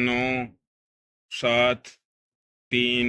9 7 3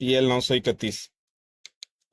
TL931.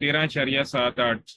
13.78،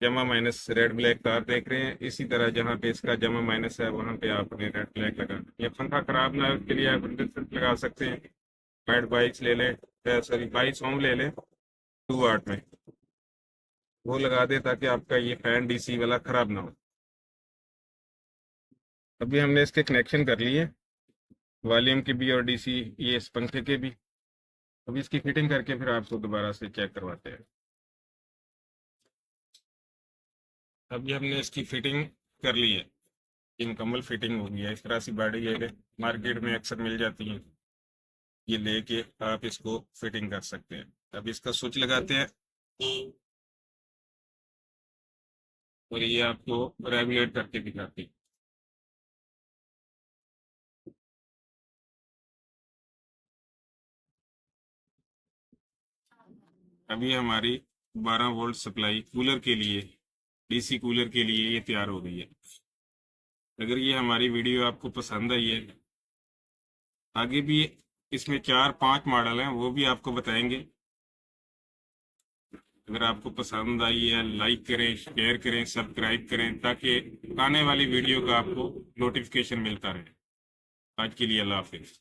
जमा minus red black तार देख रहे हैं, इसी तरह जहाँ पे इसका जमा माइनस है वहाँ पे आपने रेड ब्लैक लगाना। ये पंखा खराब ना हो उसके लिए आप इंडक्शन लगा सकते हैं। मैट बाइक्स ले लें, सॉरी बाइक्स होम ले लें 2 वाट में, वो लगा दे ताकि आपका ये फैन डीसी वाला खराब ना हो। अभी हमने इसके कनेक्शन कर लिए, वॉल्यूम के भी और डीसी ये इस पंखे के भी। अभी इसकी फिटिंग करके फिर आपको दोबारा से चेक करवाते हैं। अभी हमने इसकी फिटिंग कर ली है, ये मुकम्मल फिटिंग हो गई है। इस तरह से बॉडी है, मार्केट में अक्सर मिल जाती हैं, ये लेके आप इसको फिटिंग कर सकते हैं। अब इसका स्विच लगाते हैं और ये आपको रेगुलेट करके दिखाती है। अभी हमारी 12 वोल्ट सप्लाई कूलर के लिए, डीसी कूलर के लिए ये तैयार हो गई है। अगर ये हमारी वीडियो आपको पसंद आई है, आगे भी इसमें 4-5 मॉडल हैं, वो भी आपको बताएंगे। अगर आपको पसंद आई है लाइक करें, शेयर करें, सब्सक्राइब करें ताकि आने वाली वीडियो का आपको नोटिफिकेशन मिलता रहे। आज के लिए अल्लाह हाफिज़।